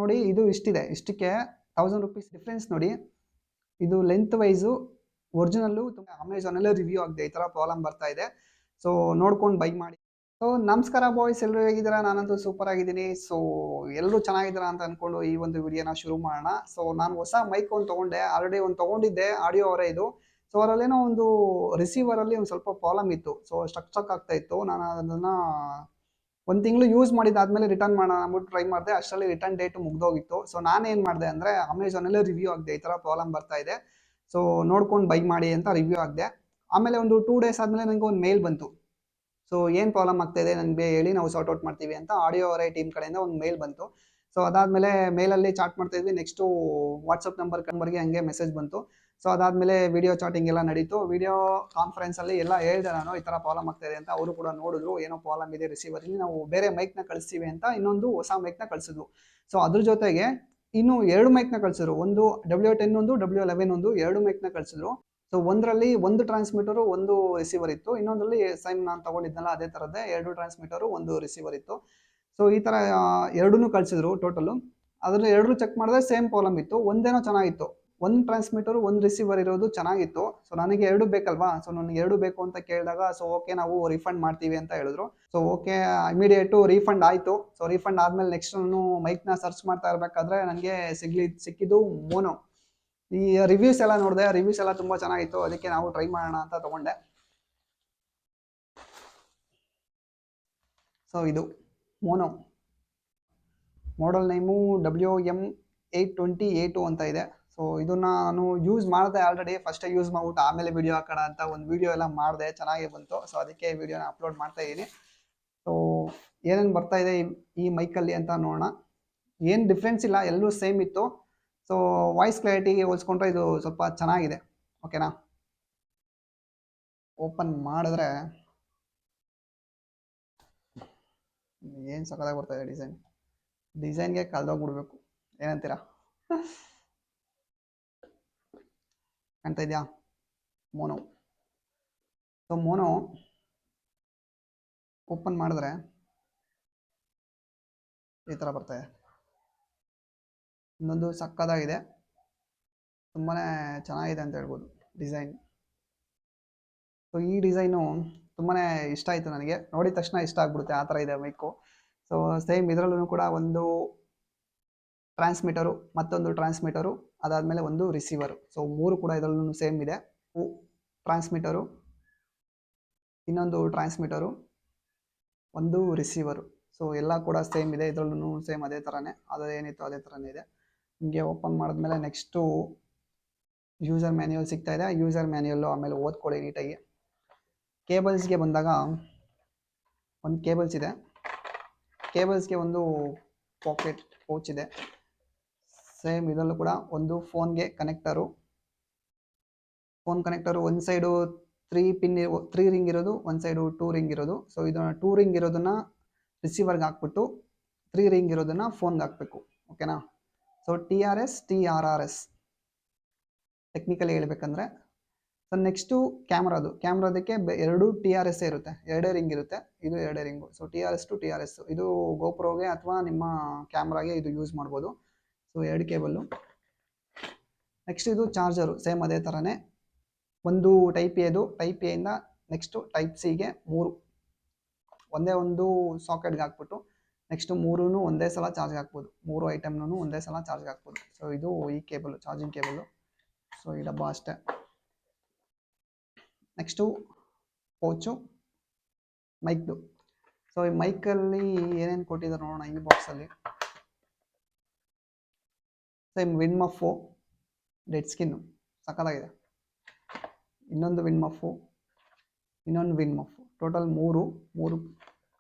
ನೋಡಿ ಇದು ಇಷ್ಟಿದೆ, ಇಷ್ಟಕ್ಕೆ 1000 ರುಪೀಸ್ ಡಿಫ್ರೆನ್ಸ್ ನೋಡಿ. ಇದು ಲೆಂತ್ ವೈಸು ಒರಿಜಿನಲ್ಲು ಅಮೆಝಾನಲ್ಲೇ ರಿವ್ಯೂ ಆಗಿದೆ, ಈ ಥರ ಪ್ರಾಬ್ಲಮ್ ಬರ್ತಾ ಇದೆ. ಸೊ ನೋಡ್ಕೊಂಡು ಬೈ ಮಾಡಿ. ಸೊ ನಮಸ್ಕಾರ ಬಾಯ್ಸ್, ಎಲ್ಲರೂ ಹೇಗಿದ್ದೀರಾ? ನಾನಂತೂ ಸೂಪರ್ ಆಗಿದ್ದೀನಿ. ಸೊ ಎಲ್ಲರೂ ಚೆನ್ನಾಗಿದ್ದೀರಾ ಅಂತ ಅಂದ್ಕೊಂಡು ಈ ಒಂದು ವಿಡಿಯೋನ ಶುರು ಮಾಡೋಣ. ಸೊ ನಾನು ಹೊಸ ಮೈಕ್ ಒಂದು ತೊಗೊಂಡೆ, ಆಲ್ರೆಡಿ ಒಂದು ತೊಗೊಂಡಿದ್ದೆ, ಆಡಿಯೋ ಅವರೇ ಇದು. ಸೊ ಅದರಲ್ಲೇನೋ ಒಂದು ರಿಸೀವರಲ್ಲಿ ಒಂದು ಸ್ವಲ್ಪ ಪ್ರಾಬ್ಲಮ್ ಇತ್ತು. ಸೊ ಸ್ಟಕ್ ಆಗ್ತಾ ಇತ್ತು. ನಾನು ಅದನ್ನು 1 ತಿಂಗಳು ಯೂಸ್ ಮಾಡಿದ್ದಾದ್ಮೇಲೆ ರಿಟರ್ನ್ ಮಾಡೋಣ ಅಂದ್ಬಿಟ್ಟು ಟ್ರೈ ಮಾಡಿದೆ. ಅಷ್ಟರಲ್ಲಿ ರಿಟರ್ನ್ ಡೇಟ್ ಮುಗ್ದೋಗಿತ್ತು. ಸೊ ನಾನೇನು ಮಾಡಿದೆ ಅಂದರೆ ಅಮೆಝಾನಲ್ಲೇ ರಿವ್ಯೂ ಆಗಿದೆ, ಈ ಥರ ಪ್ರಾಬ್ಲಮ್ ಬರ್ತಾ ಇದೆ, ಸೊ ನೋಡ್ಕೊಂಡು ಬೈ ಮಾಡಿ ಅಂತ ರಿವ್ಯೂ ಆಗಿದೆ. ಆಮೇಲೆ ಒಂದು 2 ಡೇಸ್ ಆದಮೇಲೆ ನನಗೆ ಒಂದು ಮೇಲ್ ಬಂತು. ಸೊ ಏನು ಪ್ರಾಬ್ಲಮ್ ಆಗ್ತಾ ಇದೆ ನನಗೆ ಹೇಳಿ, ನಾವು ಸಾರ್ಟ್ ಔಟ್ ಮಾಡ್ತೀವಿ ಅಂತ ಆಡಿಯೋ ಅವರೇ ಟೀಮ್ ಕಡೆಯಿಂದ ಒಂದು ಮೇಲ್ ಬಂತು. ಸೊ ಅದಾದಮೇಲೆ ಮೇಲಲ್ಲಿ ಚಾಟ್ ಮಾಡ್ತಾ ಇದ್ವಿ. ನೆಕ್ಸ್ಟು ವಾಟ್ಸಪ್ ನಂಬರ್ಗೆ ಹಂಗೆ ಮೆಸೇಜ್ ಬಂತು. ಸೊ ಅದಾದಮೇಲೆ ವಿಡಿಯೋ ಚಾಟಿಂಗ್ ಎಲ್ಲ ನಡೀತು. ವಿಡಿಯೋ ಕಾನ್ಫರೆನ್ಸಲ್ಲಿ ಎಲ್ಲ ಹೇಳಿದೆ ನಾನು, ಈ ಥರ ಪ್ರಾಬ್ಲಮ್ ಆಗ್ತಾ ಇದೆ ಅಂತ. ಅವರು ಕೂಡ ನೋಡಿದ್ರು, ಏನೋ ಪ್ರಾಬ್ಲಮ್ ಇದೆ ರಿಸೀವರಲ್ಲಿ, ನಾವು ಬೇರೆ ಮೈಕ್ನ ಕಳಿಸ್ತೀವಿ ಅಂತ ಇನ್ನೊಂದು ಹೊಸ ಮೈಕ್ನ ಕಳಿಸಿದ್ವು. ಸೊ ಅದ್ರ ಜೊತೆಗೆ ಇನ್ನು 2 ಮೈಕ್ನ ಕಳಿಸಿದ್ರು, ಒಂದು W10 ಒಂದು W11 ಒಂದು 2 ಮೈಕ್ನ ಕಳಿಸಿದ್ರು. ಸೊ ಒಂದರಲ್ಲಿ ಒಂದು ಟ್ರಾನ್ಸ್ಮಿಟರು ಒಂದು ರಿಸೀವರ್ ಇತ್ತು, ಇನ್ನೊಂದರಲ್ಲಿ ಸೇಮ್ ನಾನು ತಗೊಂಡಿದ್ನಲ್ಲ ಅದೇ ಥರದ್ದೇ 2 ಟ್ರಾನ್ಸ್ಮಿಟರು ಒಂದು ರಿಸೀವರ್ ಇತ್ತು. ಸೊ ಈ ಥರ 2 ಕಳಿಸಿದ್ರು ಟೋಟಲು. ಅದರಲ್ಲಿ 2 ಚೆಕ್ ಮಾಡಿದ್ರೆ ಸೇಮ್ ಪ್ರಾಬ್ಲಮ್ ಇತ್ತು. ಒಂದೇನೋ ಚೆನ್ನಾಗಿತ್ತು, ಒಂದು ಟ್ರಾನ್ಸ್ಮಿಟರು ಒಂದು ರಿಸೀವರ್ ಇರೋದು ಚೆನ್ನಾಗಿತ್ತು. ಸೊ ನನಗೆ 2 ಬೇಕಲ್ವಾ, ಸೊ ನನಗೆ 2 ಬೇಕು ಅಂತ ಕೇಳಿದಾಗ ಸೊ ಓಕೆ ನಾವು ರಿಫಂಡ್ ಮಾಡ್ತೀವಿ ಅಂತ ಹೇಳಿದ್ರು. ಸೊ ಓಕೆ ಇಮಿಡಿಯೇಟು ರೀಫಂಡ್ ಆಯಿತು. ಸೊ ರೀಫಂಡ್ ಆದಮೇಲೆ ನೆಕ್ಸ್ಟ್ ನಾನು ಮೈಕ್ನ ಸರ್ಚ್ ಮಾಡ್ತಾ ಇರಬೇಕಾದ್ರೆ ನನಗೆ ಸಿಕ್ಕಿದ್ದು ಮೋನೋ. ಈ ರಿವ್ಯೂಸ್ ಎಲ್ಲ ನೋಡಿದೆ, ರಿವ್ಯೂಸ್ ಎಲ್ಲ ತುಂಬ ಚೆನ್ನಾಗಿತ್ತು, ಅದಕ್ಕೆ ನಾವು ಟ್ರೈ ಮಾಡೋಣ ಅಂತ ತಗೊಂಡೆ. ಸೊ ಇದು ಮೋನೋ, ಮಾಡೆಲ್ ನೇಮು WM820A2 ಅಂತ ಇದೆ. ಸೊ ಇದನ್ನ ನಾನು ಯೂಸ್ ಮಾಡಿದೆ ಆಲ್ರೆಡಿ, ಫಸ್ಟೇ ಯೂಸ್ ಮಾಡ್ಬಿಟ್ಟು ಆಮೇಲೆ ವಿಡಿಯೋ ಹಾಕೋಣ ಅಂತ ಒಂದು ವಿಡಿಯೋ ಎಲ್ಲ ಮಾಡಿದೆ, ಚೆನ್ನಾಗಿ ಬಂತು. ಸೊ ಅದಕ್ಕೆ ವಿಡಿಯೋನ ಅಪ್ಲೋಡ್ ಮಾಡ್ತಾ ಇದ್ದೀನಿ. ಸೊ ಏನೇನು ಬರ್ತಾ ಇದೆ ಈ ಮೈಕಲ್ಲಿ ಅಂತ ನೋಡೋಣ. ಏನು ಡಿಫ್ರೆನ್ಸ್ ಇಲ್ಲ, ಎಲ್ಲರೂ ಸೇಮ್ ಇತ್ತು. ಸೊ ವಾಯ್ಸ್ ಕ್ಲಾರಿಟಿಗೆ ಹೋಲಿಸ್ಕೊಂಡ್ರೆ ಇದು ಸ್ವಲ್ಪ ಚೆನ್ನಾಗಿದೆ, ಓಕೆನಾ. ಓಪನ್ ಮಾಡಿದ್ರೆ ಏನು ಸಕ್ಕತ್ತಾಗಿ ಬರ್ತಾ ಇದೆ. ಡಿಸೈನ್ಗೆ ಕಳೆದೋಗ್ಬಿಡ್ಬೇಕು, ಏನಂತೀರಾ? ಕಾಣ್ತಾ ಇದೆಯಾ ಮೋನೋ? ಸೊ ಮೋನೋ ಓಪನ್ ಮಾಡಿದ್ರೆ ಈ ಥರ ಬರ್ತಾ ಇದೆ. ಇನ್ನೊಂದು ಸಕ್ಕತ್ತಾಗಿದೆ, ತುಂಬಾ ಚೆನ್ನಾಗಿದೆ ಅಂತ ಹೇಳ್ಬೋದು ಡಿಸೈನ್. ಸೊ ಈ ಡಿಸೈನು ತುಂಬಾ ಇಷ್ಟ ಆಯಿತು ನನಗೆ, ನೋಡಿದ ತಕ್ಷಣ ಇಷ್ಟ ಆಗ್ಬಿಡುತ್ತೆ, ಆ ಥರ ಇದೆ ಮೈಕು. ಸೊ ಸೇಮ್ ಇದರಲ್ಲೂ ಕೂಡ ಒಂದು ಟ್ರಾನ್ಸ್ಮಿಟರು, ಮತ್ತೊಂದು ಟ್ರಾನ್ಸ್ಮಿಟರು, ಅದಾದಮೇಲೆ ಒಂದು ರಿಸೀವರು. ಸೊ 3 ಕೂಡ ಇದರಲ್ಲೂ ಸೇಮ್ ಇದೆ. ಟ್ರಾನ್ಸ್ಮಿಟರು, ಇನ್ನೊಂದು ಟ್ರಾನ್ಸ್ಮಿಟರು, ಒಂದು ರಿಸೀವರು. ಸೊ ಎಲ್ಲ ಕೂಡ ಸೇಮ್ ಇದೆ, ಇದರಲ್ಲೂ ಸೇಮ್ ಅದೇ ಥರನೇ, ಅದೇನಿತ್ತು ಅದೇ ಥರನೇ ಇದೆ. ನಿಮಗೆ ಓಪನ್ ಮಾಡಿದ್ಮೇಲೆ ನೆಕ್ಸ್ಟು ಯೂಸರ್ ಮ್ಯಾನ್ಯುವಲ್ ಸಿಗ್ತಾ ಇದೆ. ಯೂಸರ್ ಮ್ಯಾನ್ಯುವಲ್ಲು ಆಮೇಲೆ ಓದ್ಕೊಳ್ಳಿ ನೀಟಾಗಿ. ಕೇಬಲ್ಸ್ಗೆ ಬಂದಾಗ ಒಂದು ಕೇಬಲ್ಸ್ ಇದೆ, ಕೇಬಲ್ಸ್ಗೆ ಒಂದು ಪಾಕೆಟ್ ಪೌಚ್ ಇದೆ. ಸೇಮ್ ಇದರಲ್ಲೂ ಕೂಡ ಒಂದು ಫೋನ್ಗೆ ಕನೆಕ್ಟರು, ಫೋನ್ ಕನೆಕ್ಟರು ಒಂದು ಸೈಡು 3 ರಿಂಗ್ ಇರೋದು, ಒಂದು ಸೈಡು 2 ರಿಂಗ್ ಇರೋದು. ಸೊ ಇದನ್ನು 2 ರಿಂಗ್ ಇರೋದನ್ನ ರಿಸೀವರ್ಗೆ ಹಾಕ್ಬಿಟ್ಟು 3 ರಿಂಗ್ ಇರೋದನ್ನ ಫೋನ್ಗೆ ಹಾಕಬೇಕು, ಓಕೆನಾ. ಸೊ TRS ಟೆಕ್ನಿಕಲಿ ಹೇಳ್ಬೇಕಂದ್ರೆ. ಸೊ ನೆಕ್ಸ್ಟು ಕ್ಯಾಮ್ರಾದಕ್ಕೆ 2 TRS ಇರುತ್ತೆ, 2 ರಿಂಗ್ ಇರುತ್ತೆ, ಇದು 2 ring. So TRS to TRS ಇದು ಗೋಪ್ರೋಗೆ ಅಥವಾ ನಿಮ್ಮ ಕ್ಯಾಮ್ರಾಗೆ ಇದು ಯೂಸ್ ಮಾಡ್ಬೋದು. So 2 cable. ನೆಕ್ಸ್ಟ್ ಇದು ಚಾರ್ಜರು, ಸೇಮ್ ಅದೇ ಥರನೇ. ಒಂದು ಟೈಪ್ ಎದು, ಟೈಪ್ ಎಯಿಂದ ನೆಕ್ಸ್ಟು ಟೈಪ್ ಸಿಗೆ 3 ಒಂದೇ ಒಂದು ಸಾಕೆಟ್ಗೆ ಹಾಕ್ಬಿಟ್ಟು ನೆಕ್ಸ್ಟು 3 ಒಂದೇ ಸಲ ಚಾರ್ಜ್ಗೆ ಹಾಕ್ಬೋದು, 3 ಐಟಮ್ನೂ ಒಂದೇ ಸಲ ಚಾರ್ಜ್ಗೆ ಹಾಕ್ಬೋದು. ಸೊ ಇದು ಈ ಕೇಬಲು, ಚಾರ್ಜಿಂಗ್ ಕೇಬಲು. ಸೊ ಈ ಡಬ್ಬ ಅಷ್ಟೇ. Next pouch ಮೈಕ್ದು. ಸೊ ಈ ಮೈಕಲ್ಲಿ ಏನೇನು ಕೊಟ್ಟಿದ್ದಾರೆ ನೋಡೋಣ ಈ ಬಾಕ್ಸಲ್ಲಿ. ಸೇಮ್ ವಿಂಡ್ ಮಫು, ಡೆಡ್ ಸ್ಕಿನ್ನು ಸಕ್ಕತ್ತಾಗಿದೆ. ಇನ್ನೊಂದು ವಿಂಡ್ ಮಫು, ಇನ್ನೊಂದು ವಿಂಡ್ ಮಫು, ಟೋಟಲ್ 3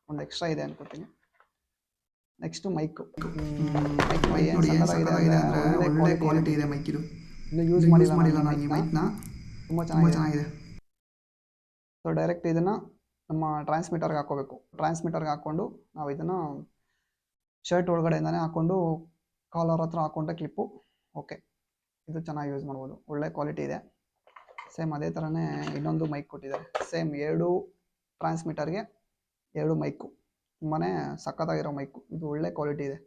ಒಂದು ಎಕ್ಸ್ಟ್ರಾ ಇದೆ ಅನ್ಕೋತೀನಿ. Next mike. ಒಳ್ಳೆ ಕ್ವಾಲಿಟಿ ಇದೆ ಮೈಕಿದು, ಇನ್ನು ಯೂಸ್ ಮಾಡಿಲ್ಲ ನಾನು ಈ ಮೈಕ್ನ, ತುಂಬ ಚೆನ್ನಾಗಿದೆ. ಸೊ ಡೈರೆಕ್ಟ್ ಇದನ್ನು ನಮ್ಮ ಟ್ರಾನ್ಸ್ಮಿಟರ್ಗೆ ಹಾಕೋಬೇಕು. ಟ್ರಾನ್ಸ್ಮಿಟರ್ಗೆ ಹಾಕ್ಕೊಂಡು ನಾವು ಇದನ್ನು ಶರ್ಟ್ ಒಳಗಡೆಯಿಂದನೇ ಹಾಕ್ಕೊಂಡು ಕಾಲರ್ ಹತ್ರ ಹಾಕ್ಕೊಂಡ್ರೆ ಕ್ಲಿಪ್ಪು ಓಕೆ. ಇದು ಚೆನ್ನಾಗಿ ಯೂಸ್ ಮಾಡ್ಬೋದು, ಒಳ್ಳೆ ಕ್ವಾಲಿಟಿ ಇದೆ. ಸೇಮ್ ಅದೇ ಥರನೇ ಇನ್ನೊಂದು ಮೈಕ್ ಕೊಟ್ಟಿದ್ದಾರೆ, ಸೇಮ್ 2 ಟ್ರಾನ್ಸ್ಮಿಟರ್ಗೆ 2 ಮೈಕು, ತುಂಬಾ ಸಖತ್ತಾಗಿರೋ ಮೈಕು. ಇದು ಒಳ್ಳೆ ಕ್ವಾಲಿಟಿ ಇದೆ.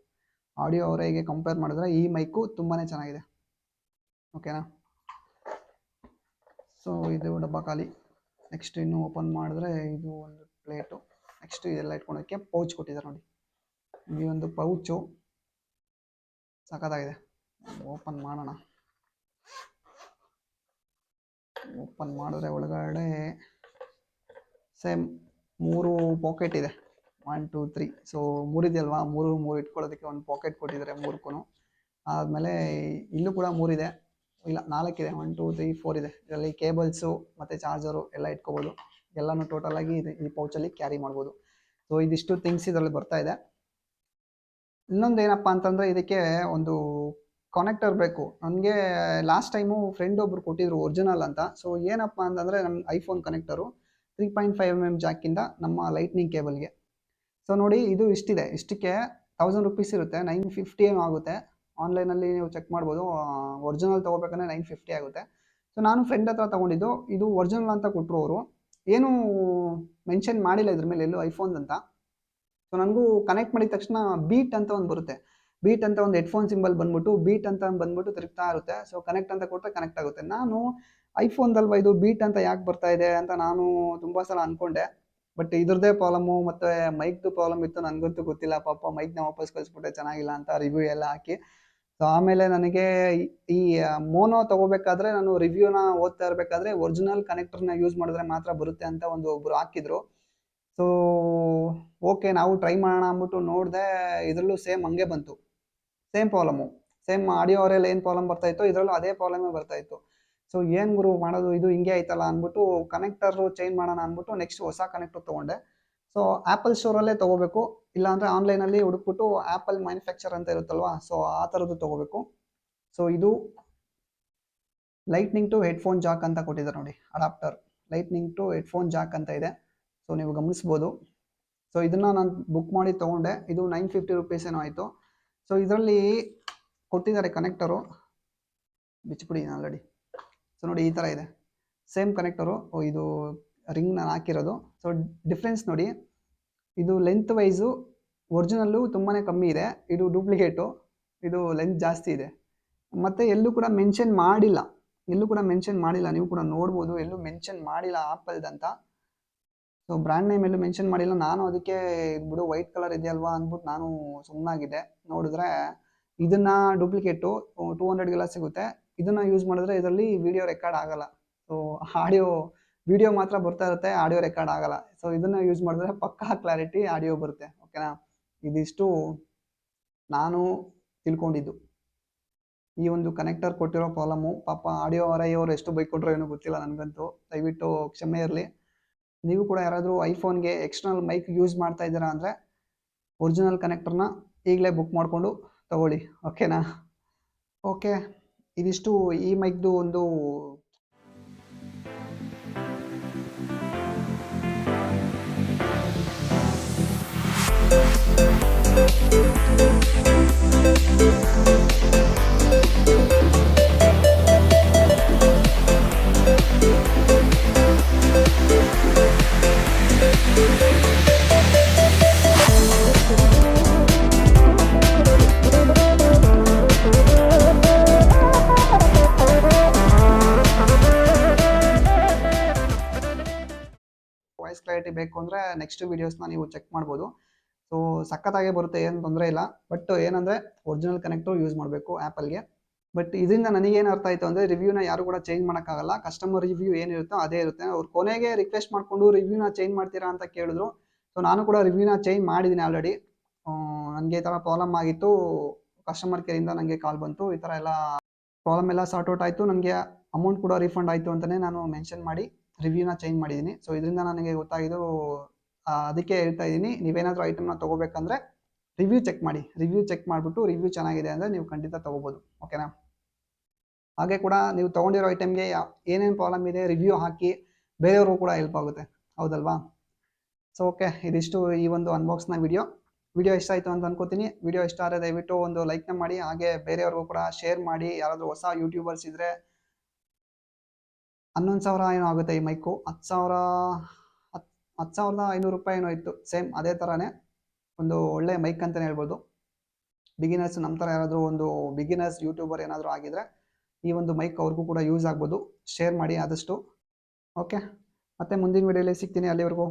ಆಡಿಯೋ ಅವರಿಗೆ ಕಂಪೇರ್ ಮಾಡಿದ್ರೆ ಈ ಮೈಕು ತುಂಬಾ ಚೆನ್ನಾಗಿದೆ. ಓಕೆನಾ. ಸೊ ಇದು ಡಬ್ಬ ಖಾಲಿ. ನೆಕ್ಸ್ಟ್ ಇನ್ನು ಓಪನ್ ಮಾಡಿದ್ರೆ ಇದು ಒಂದು ಪ್ಲೇಟು. ನೆಕ್ಸ್ಟ್ ಇದೆಲ್ಲ ಇಟ್ಕೊಳೋಕ್ಕೆ ಪೌಚ್ ಕೊಟ್ಟಿದ್ದಾರೆ ನೋಡಿ. ಈ ಒಂದು ಪೌಚು ಸಖತ್ತಾಗಿದೆ. ಓಪನ್ ಮಾಡೋಣ. ಓಪನ್ ಮಾಡಿದ್ರೆ ಒಳಗಡೆ ಸೇಮ್ 3 ಪಾಕೆಟ್ ಇದೆ. 1 2 3. ಸೊ 3 ಇದೆಯಲ್ವಾ, 3 ಇಟ್ಕೊಳ್ಳೋದಕ್ಕೆ ಒಂದು ಪಾಕೆಟ್ ಕೊಟ್ಟಿದ್ದಾರೆ 3ಕ್ಕೂ. ಆದಮೇಲೆ ಇಲ್ಲೂ ಕೂಡ 3 ಇದೆ, ಇಲ್ಲ 4 ಇದೆ. 1 2 3 4 ಇದೆ. ಇದರಲ್ಲಿ ಕೇಬಲ್ಸು ಮತ್ತು ಚಾರ್ಜರು ಎಲ್ಲ ಇಟ್ಕೋಬೋದು. ಎಲ್ಲನೂ ಟೋಟಲಾಗಿ ಈ ಪೌಚಲ್ಲಿ ಕ್ಯಾರಿ ಮಾಡ್ಬೋದು. ಸೊ ಇದಿಷ್ಟು ಥಿಂಗ್ಸ್ ಇದರಲ್ಲಿ ಬರ್ತಾ ಇದೆ. ಇನ್ನೊಂದು ಏನಪ್ಪ ಅಂತಂದರೆ ಇದಕ್ಕೆ ಒಂದು ಕನೆಕ್ಟರ್ ಬೇಕು. ನನಗೆ ಲಾಸ್ಟ್ ಟೈಮು ಫ್ರೆಂಡ್ ಒಬ್ರು ಕೊಟ್ಟಿದ್ರು ಒರಿಜಿನಲ್ ಅಂತ. ಸೊ ಏನಪ್ಪ ಅಂತಂದರೆ ನಮ್ಮ ಐಫೋನ್ ಕನೆಕ್ಟರು 3.5mm ಜಾಕಿಂದ ನಮ್ಮ ಲೈಟ್ನಿಂಗ್ ಕೇಬಲ್ಗೆ. ಸೊ ನೋಡಿ ಇದು ಇಷ್ಟಿದೆ. ಇಷ್ಟಕ್ಕೆ 1000 ರೂಪೀಸ್ ಇರುತ್ತೆ. 950 ಏನೋ ಆಗುತ್ತೆ. ಆನ್ಲೈನಲ್ಲಿ ನೀವು ಚೆಕ್ ಮಾಡ್ಬೋದು. ಒರಿಜಿನಲ್ ತೊಗೋಬೇಕಂದ್ರೆ 950 ಆಗುತ್ತೆ. ಸೊ ನಾನು ಫ್ರೆಂಡ್ ಹತ್ರ ತೊಗೊಂಡಿದ್ದು. ಇದು ಒರಿಜಿನಲ್ ಅಂತ ಕೊಟ್ಟರು ಅವರು. ಏನೂ ಮೆನ್ಷನ್ ಮಾಡಿಲ್ಲ ಇದ್ರ ಮೇಲೆ ಎಲ್ಲೂ ಐಫೋನ್ ಅಂತ. ಸೊ ನನಗೂ ಕನೆಕ್ಟ್ ಮಾಡಿದ ತಕ್ಷಣ ಬೀಟ್ ಅಂತ ಒಂದು ಬರುತ್ತೆ. ಬೀಟ್ ಅಂತ ಒಂದು ಹೆಡ್ಫೋನ್ ಸಿಂಬಲ್ ಬಂದ್ಬಿಟ್ಟು ಬೀಟ್ ಅಂತ ಬಂದ್ಬಿಟ್ಟು ತಿರುಗ್ತಾ ಇರುತ್ತೆ. ಸೊ ಕನೆಕ್ಟ್ ಅಂತ ಕೊಟ್ಟರೆ ಕನೆಕ್ಟ್ ಆಗುತ್ತೆ. ನಾನು ಐಫೋನ್ದಲ್ವ ಇದು ಬೀಟ್ ಅಂತ ಯಾಕೆ ಬರ್ತಾ ಇದೆ ಅಂತ ನಾನು ತುಂಬ ಸಲ ಅಂದ್ಕೊಂಡೆ. ಬಟ್ ಇದ್ರದ್ದೇ ಪ್ರಾಬ್ಲಮ್ಮು ಮತ್ತು ಮೈಕ್ದು ಪ್ರಾಬ್ಲಮ್ ಇತ್ತು. ನನಗಂತೂ ಗೊತ್ತಿಲ್ಲ. ಪಾಪ ಮೈಕ್ನ ವಾಪಸ್ ಕಳಿಸ್ಬಿಟ್ಟೆ ಚೆನ್ನಾಗಿಲ್ಲ ಅಂತ ರಿವ್ಯೂ ಎಲ್ಲ ಹಾಕಿ. ಸೊ ಆಮೇಲೆ ನನಗೆ ಈ ಮೋನೋ ತೊಗೋಬೇಕಾದ್ರೆ ನಾನು ರಿವ್ಯೂನ ಓದ್ತಾ ಇರಬೇಕಾದ್ರೆ ಒರಿಜಿನಲ್ ಕನೆಕ್ಟರ್ನ ಯೂಸ್ ಮಾಡಿದ್ರೆ ಮಾತ್ರ ಬರುತ್ತೆ ಅಂತ ಒಬ್ಬರು ಹಾಕಿದ್ರು. ಸೊ ಓಕೆ ನಾವು ಟ್ರೈ ಮಾಡೋಣ ಅಂದ್ಬಿಟ್ಟು ನೋಡಿದೆ. ಇದರಲ್ಲೂ ಸೇಮ್ ಹಂಗೆ ಬಂತು. Same problem. ಸೇಮ್ ಆಡಿಯೋ ಅವರೆಲ್ಲ ಏನು ಪ್ರಾಬ್ಲಮ್ ಬರ್ತಾಯಿತ್ತು ಇದರಲ್ಲೂ ಅದೇ ಪ್ರಾಬ್ಲಮೇ ಬರ್ತಾಯಿತ್ತು. ಸೊ ಏನು ಗುರು ಮಾಡೋದು, ಇದು ಹಿಂಗೆ ಆಯ್ತಲ್ಲ ಅಂದ್ಬಿಟ್ಟು ಕನೆಕ್ಟರು ಚೇಂಜ್ ಮಾಡೋಣ ಅಂದ್ಬಿಟ್ಟು ನೆಕ್ಸ್ಟ್ ಹೊಸ ಕನೆಕ್ಟರ್ ತೊಗೊಂಡೆ. ಸೊ ಆ್ಯಪಲ್ ಸ್ಟೋರಲ್ಲೇ ತೊಗೋಬೇಕು, ಇಲ್ಲಾಂದರೆ ಆನ್ಲೈನಲ್ಲಿ ಹುಡುಕ್ಬಿಟ್ಟು ಆ್ಯಪಲ್ ಮ್ಯಾನುಫ್ಯಾಕ್ಚರ್ ಅಂತ ಇರುತ್ತಲ್ವ, ಸೊ ಆ ಥರದ್ದು ತೊಗೋಬೇಕು. ಸೊ ಇದು ಲೈಟ್ನಿಂಗ್ ಟು ಹೆಡ್ಫೋನ್ ಜಾಕ್ ಅಂತ ಕೊಟ್ಟಿದ್ದಾರೆ ನೋಡಿ, adapter. Lightning to headphone jack ಅಂತ ಇದೆ. ಸೊ ನೀವು ಗಮನಿಸ್ಬೋದು. ಸೊ ಇದನ್ನು ನಾನು ಬುಕ್ ಮಾಡಿ ತೊಗೊಂಡೆ. ಇದು 950 ರೂಪೀಸ್ ಏನೋ ಆಯಿತು. ಸೊ ಇದರಲ್ಲಿ ಕೊಟ್ಟಿದ್ದಾರೆ ಕನೆಕ್ಟರು. ಬಿಚ್ಚಿಬಿಡಿ ಆಲ್ರೆಡಿ. ಸೊ ನೋಡಿ ಈ ಥರ ಇದೆ ಸೇಮ್ ಕನೆಕ್ಟರು. ಇದು ರಿಂಗ್ ನಾನು ಹಾಕಿರೋದು. ಸೊ ಡಿಫ್ರೆನ್ಸ್ ನೋಡಿ, ಇದು ಲೆಂತ್ ವೈಸು ಒರಿಜಿನಲ್ಲು ತುಂಬಾ ಕಮ್ಮಿ ಇದೆ. ಇದು ಡೂಪ್ಲಿಕೇಟು, ಇದು ಲೆಂತ್ ಜಾಸ್ತಿ ಇದೆ. ಮತ್ತು ಎಲ್ಲೂ ಕೂಡ ಮೆನ್ಷನ್ ಮಾಡಿಲ್ಲ. ನೀವು ಕೂಡ ನೋಡ್ಬೋದು, ಎಲ್ಲೂ ಮೆನ್ಷನ್ ಮಾಡಿಲ್ಲ ಆ್ಯಪಲ್ದಂತ. ಸೊ ಬ್ರ್ಯಾಂಡ್ ನೇಮ್ ಎಲ್ಲೂ ಮೆನ್ಷನ್ ಮಾಡಿಲ್ಲ. ನಾನು ಅದಕ್ಕೆ ಬಿಡು ವೈಟ್ ಕಲರ್ ಇದೆಯಲ್ವಾ ಅಂದ್ಬಿಟ್ಟು ನಾನು ಸುಮ್ಮನಾಗಿದ್ದೆ. ನೋಡಿದ್ರೆ ಇದನ್ನು ಡೂಪ್ಲಿಕೇಟು 200ಗೆಲ್ಲ ಸಿಗುತ್ತೆ. ಇದನ್ನು ಯೂಸ್ ಮಾಡಿದ್ರೆ ಇದರಲ್ಲಿ ವಿಡಿಯೋ ರೆಕಾರ್ಡ್ ಆಗಲ್ಲ. ಸೊ ವಿಡಿಯೋ ಮಾತ್ರ ಬರ್ತಾ ಇರುತ್ತೆ, ಆಡಿಯೋ ರೆಕಾರ್ಡ್ ಆಗಲ್ಲ. ಸೊ ಇದನ್ನು ಯೂಸ್ ಮಾಡಿದ್ರೆ ಪಕ್ಕಾ ಕ್ಲಾರಿಟಿ ಆಡಿಯೋ ಬರುತ್ತೆ. ಓಕೆನಾ. ಇದಿಷ್ಟು ನಾನು ತಿಳ್ಕೊಂಡಿದ್ದು. ಈ ಒಂದು ಕನೆಕ್ಟರ್ ಕೊಟ್ಟಿರೋ ಪ್ರಾಬ್ಲಮ್ಮು. ಪಾಪ ಆಡಿಯೋ ಅವರಯ್ಯವರು ಎಷ್ಟು ಬೈಕೊಟ್ರೋ ಏನೋ ಗೊತ್ತಿಲ್ಲ ನನಗಂತೂ. ದಯವಿಟ್ಟು ಕ್ಷಮೆ ಇರಲಿ. ನೀವು ಕೂಡ ಯಾರಾದರೂ ಐಫೋನ್ಗೆ ಎಕ್ಸ್ಟರ್ನಲ್ ಮೈಕ್ ಯೂಸ್ ಮಾಡ್ತಾ ಇದ್ದೀರಾ ಅಂದರೆ ಒರಿಜಿನಲ್ ಕನೆಕ್ಟರ್ನ ಈಗಲೇ ಬುಕ್ ಮಾಡಿಕೊಂಡು ತಗೊಳ್ಳಿ. ಓಕೆನಾ. ಓಕೆ, ಇದಿಷ್ಟು ಈ ಮೈಕ್ದು ಒಂದು ವಾಯ್ಸ್ ಕ್ಲಾರಿಟಿ ಬೇಕು ಅಂದರೆ ನೆಕ್ಸ್ಟ್ ವೀಡಿಯೋಸ್ನ ನೀವು ಚೆಕ್ ಮಾಡ್ಬೋದು. ಸೊ ಸಖತ್ತಾಗೇ ಬರುತ್ತೆ, ಏನು ತೊಂದರೆ ಇಲ್ಲ. ಬಟ್ ಏನಂದರೆ ಒರಿಜಿನಲ್ ಕನೆಕ್ಟರ್ ಯೂಸ್ ಮಾಡಬೇಕು ಆ್ಯಪಲ್ಗೆ. ಬಟ್ ಇದರಿಂದ ನನಗೇನು ಅರ್ಥ ಆಯಿತು ಅಂದರೆ ರಿವ್ಯೂನ ಯಾರು ಕೂಡ ಚೇಂಜ್ ಮಾಡೋಕ್ಕಾಗಲ್ಲ. ಕಸ್ಟಮರ್ ರಿವ್ಯೂ ಏನಿರುತ್ತೋ ಅದೇ ಇರುತ್ತೆ. ಅವ್ರು ಕೊನೆಗೆ ರಿಕ್ವೆಸ್ಟ್ ಮಾಡಿಕೊಂಡು ರಿವ್ಯೂನ ಚೇಂಜ್ ಮಾಡ್ತೀರಾ ಅಂತ ಕೇಳಿದ್ರು. ಸೊ ನಾನು ಕೂಡ ರಿವ್ಯೂನ ಚೇಂಜ್ ಮಾಡಿದ್ದೀನಿ ಆಲ್ರೆಡಿ. ನನಗೆ ಈ ಥರ ಪ್ರಾಬ್ಲಮ್ ಆಗಿತ್ತು. ಕಸ್ಟಮರ್ ಕೇರಿಂದ ನನಗೆ ಕಾಲ್ ಬಂತು. ಈ ಥರ ಎಲ್ಲ ಪ್ರಾಬ್ಲಮ್ ಎಲ್ಲ ಸಾರ್ಟ್ ಔಟ್ ಆಯಿತು. ನನಗೆ ಅಮೌಂಟ್ ಕೂಡ ರೀಫಂಡ್ ಆಯಿತು ಅಂತಲೇ ನಾನು ಮೆನ್ಷನ್ ಮಾಡಿ ರಿವ್ಯೂನ ಚೇಂಜ್ ಮಾಡಿದ್ದೀನಿ. ಸೊ ಇದರಿಂದ ನನಗೆ ಗೊತ್ತಾಗಿದ್ದು, ಅದಕ್ಕೆ ಹೇಳ್ತಾ ಇದ್ದೀನಿ, ನೀವೇನಾದರೂ ಐಟಮ್ನ ತೊಗೋಬೇಕಂದ್ರೆ ರಿವ್ಯೂ ಚೆಕ್ ಮಾಡಿ. ರಿವ್ಯೂ ಚೆಕ್ ಮಾಡಿಬಿಟ್ಟು ರಿವ್ಯೂ ಚೆನ್ನಾಗಿದೆ ಅಂದರೆ ನೀವು ಖಂಡಿತ ತೊಗೋಬೋದು. ಓಕೆನಾ. ಹಾಗೆ ಕೂಡ ನೀವು ತೊಗೊಂಡಿರೋ ಐಟಮ್ಗೆ ಏನೇನು ಪ್ರಾಬ್ಲಮ್ ಇದೆ ರಿವ್ಯೂ ಹಾಕಿ ಬೇರೆಯವ್ರಿಗೂ ಕೂಡ ಹೆಲ್ಪ್ ಆಗುತ್ತೆ, ಹೌದಲ್ವಾ. ಸೊ ಓಕೆ, ಇದಿಷ್ಟು ಈ ಒಂದು ಅನ್ಬಾಕ್ಸ್ನ ವಿಡಿಯೋ ಇಷ್ಟ ಆಯಿತು ಅಂತ ಅನ್ಕೋತೀನಿ. ವಿಡಿಯೋ ಇಷ್ಟ ಆದರೆ ದಯವಿಟ್ಟು ಒಂದು ಲೈಕ್ನ ಮಾಡಿ. ಹಾಗೆ ಬೇರೆಯವ್ರಿಗೂ ಕೂಡ ಶೇರ್ ಮಾಡಿ. ಯಾರಾದರೂ ಹೊಸ ಯೂಟ್ಯೂಬರ್ಸ್ ಇದ್ದರೆ 11,000 ಏನೋ ಆಗುತ್ತೆ ಈ ಮೈಕು. 10,500 ರೂಪಾಯಿ ಏನೋ ಇತ್ತು. ಸೇಮ್ ಅದೇ ಥರನೇ ಒಂದು ಒಳ್ಳೆ ಮೈಕ್ ಅಂತಲೇ ಹೇಳ್ಬೋದು. ಬಿಗಿನರ್ಸ್ ನಮ್ಮ ಥರ ಯಾರಾದರೂ ಒಂದು ಬಿಗಿನರ್ಸ್ ಯೂಟ್ಯೂಬರ್ ಏನಾದರೂ ಆಗಿದ್ರೆ ಈ ಒಂದು ಮೈಕ್ ಅವ್ರಿಗೂ ಕೂಡ ಯೂಸ್ ಆಗ್ಬೋದು. ಶೇರ್ ಮಾಡಿ ಆದಷ್ಟು. ಓಕೆ, ಮತ್ತೆ ಮುಂದಿನ ವಿಡಿಯೋಲಿ ಸಿಗ್ತೀನಿ. ಅಲ್ಲಿವರೆಗೂ